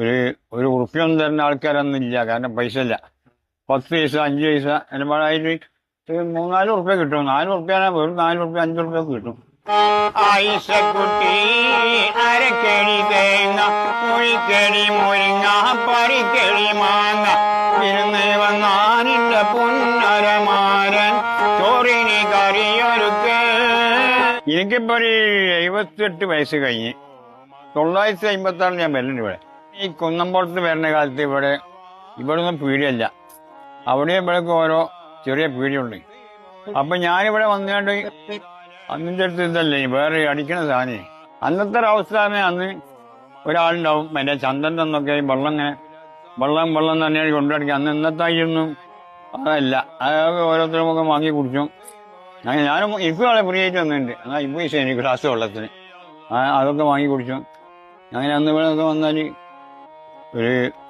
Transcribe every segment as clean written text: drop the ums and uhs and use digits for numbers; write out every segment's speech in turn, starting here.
ഒരു ഒരു ഉറുപ്പ്യൊന്നും തരുന്ന ആൾക്കാരൊന്നും ഇല്ല. കാരണം പൈസ ഇല്ല. 10 പൈസ 5 പൈസ എന്നുമായിട്ട് 3-4 ഉറുപ്പ്യ കിട്ടും. 4 ഉറുപ്പ്യാണ് വെറും 4 ഉറുപ്പ്യ 5 ഉറുപ്പ്യ കിട്ടും. ആയിഷക്കുട്ടി അരക്കടി തേങ്ങ കുഴിക്കടി മുരിങ്ങ പരിക്കടി മാങ്ങ ഇരുന്ന് വന്നാനിന്റെ പൊന്നരമാരൻ ചോറിന് കറിയൊരുക്ക്. എനിക്കിപ്പോ ഒരു 78 വയസ്സ് കഴിഞ്ഞ് 956 ഞാൻ വരുന്നുണ്ട് ഇവിടെ. ഈ കുന്നമ്പുറത്ത് വരുന്ന കാലത്ത് ഇവിടൊന്നും പീടിയല്ല. അവിടെ ഇവിടെയൊക്കെ ഓരോ ചെറിയ പീടിയുണ്ട്. അപ്പൊ ഞാനിവിടെ വന്നുകൊണ്ട് അന്നിന്റെ അടുത്ത് ഇതല്ലേ വേറെ അടിക്കണ സാധനം. അന്നത്തെ ഒരു അവസ്ഥ അന്ന് ഒരാളുണ്ടാവും മറ്റേ ചന്ദൻ എന്നൊക്കെ വെള്ളം തന്നെയാണ് കൊണ്ടുനടക്കുക. അന്ന് ഇന്നത്തായിരുന്നു അതല്ല. അതൊക്കെ ഓരോരുത്തരുമൊക്കെ വാങ്ങി കുടിച്ചു. ഞാനും എനിക്ക് വളരെ ഫ്രീ ആയിട്ട് വന്നിട്ടുണ്ട്. എന്നാൽ ഇപ്പൊ എനിക്ക് ഗ്ലാസ് വെള്ളത്തിന് അതൊക്കെ വാങ്ങി കുടിച്ചു. അങ്ങനെ അന്ന് ഇവിടെ വന്നാൽ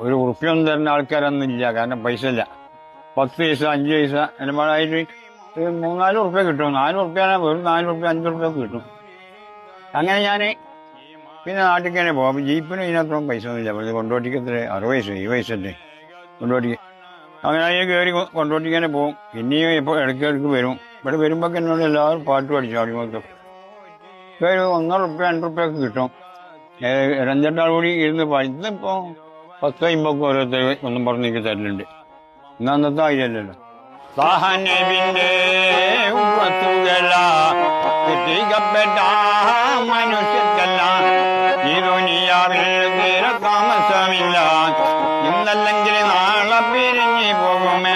ഒരു ഉറുപ്പ്യൊന്നും തരുന്ന ആൾക്കാരൊന്നും ഇല്ല. കാരണം പൈസ ഇല്ല. 10 പൈസ 5 പൈസ എന്നുമായിട്ട് 3-4 ഉറുപ്പ്യ കിട്ടും. 4 ഉറുപ്പ്യാണ് വെറും 4 ഉറുപ്പ്യ 5 ഉറുപ്പ്യ കിട്ടും. അങ്ങനെ ഞാൻ പിന്നെ നാട്ടിൽ തന്നെ പോകും. ജീപ്പിന് ഇതിനകത്തൊന്നും പൈസ ഒന്നുമില്ല. വെറുതെ കൊണ്ടോട്ടിക്ക് 60 പൈസ 70 പൈസ അല്ലേ കൊണ്ടോട്ടിക്ക്. അങ്ങനെ അതിന് കയറി കൊണ്ടോട്ടിക്ക് തന്നെ പോകും. പിന്നെയും ഇപ്പോൾ ഇടയ്ക്കിടയ്ക്ക് വരും. ഇവിടെ വരുമ്പോൾ എന്നോട് എല്ലാവരും പാട്ട് പഠിച്ചു. അടിമൊത്തം ഒരു 1 ഉറുപ്പ്യ 2 ഉറുപ്പ്യ ഒക്കെ കിട്ടും. 2-2 ആൾ കൂടി ഇരുന്ന് ഇന്നിപ്പോൾ 10-50 ഓരോരുത്തർ ഒന്നും പറഞ്ഞേക്ക് തരലുണ്ട്. ഇന്ന് അന്നത്തെ ആയില്ലല്ലോ. സഹനബിന്റെ എത്തിക്കപ്പെട്ട മനുഷ്യർക്കല്ല ഈ ദുനിയാവിൽ തീരെ താമസമില്ല. ഇന്നല്ലെങ്കിൽ നാളെ പിരിഞ്ഞു പോകുമേ.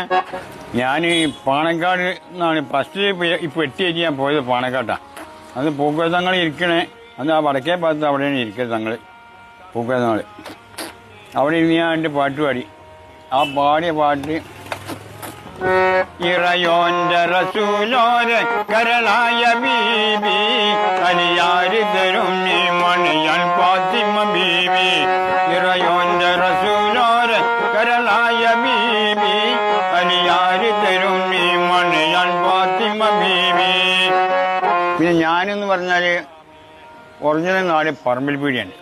ഞാൻ പാണക്കാട് നിന്നാണ് ഫസ്റ്റ് ഇപ്പൊ എത്തിയേക്ക് ഞാൻ പോയത്. പാണക്കാട്ടാ. അത് പൂക്കോത്തങ്ങൾ ഇരിക്കണേ. അന്ന് ആ വടക്കേ ഭാഗത്ത് അവിടെയാണ് ഇരിക്കുന്നത് തങ്ങൾ പൂക്കോത്തങ്ങൾ. അവിടെ ഇരുന്ന് ഞാൻ എൻ്റെ പാട്ട് പാടി. ആ പാടിയ പാട്ട് ഇറയോന്റെ റസൂലോരെ കരളായ ബീബി അലിയാരി തരും നീ മണിയാൻ ഫാത്തിമ ബീബി. ഇറയോന്റെ റസൂലോരെ കരളായ ബീബി അലിയാരി തരും നീ മണിയാൻ ഫാത്തിമ ബീബി. പിന്നെ ഞാനെന്ന് പറഞ്ഞാല് ഒറിജിനൽ നാട് പറമ്പിൽപ്പീടിയാണ്.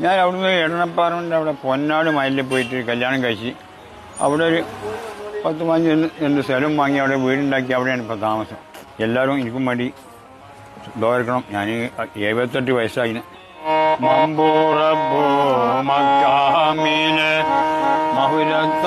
ഞാൻ അവിടുന്ന് എടണപ്പാറൻ്റെ അവിടെ പൊന്നാട് മയിലിൽ പോയിട്ട് കല്യാണം കഴിച്ച് അവിടെ ഒരു 10-15 സ്ഥലം വാങ്ങി അവിടെ വീടുണ്ടാക്കി. അവിടെയാണ് ഇപ്പോൾ താമസം. എല്ലാവരും എനിക്കും വേണ്ടി ദോർക്കണം. ഞാൻ 78 വയസ്സായിന്. മമ്പൂറബോ മക്കാമീന് മഹുരത്താമീനവാസീന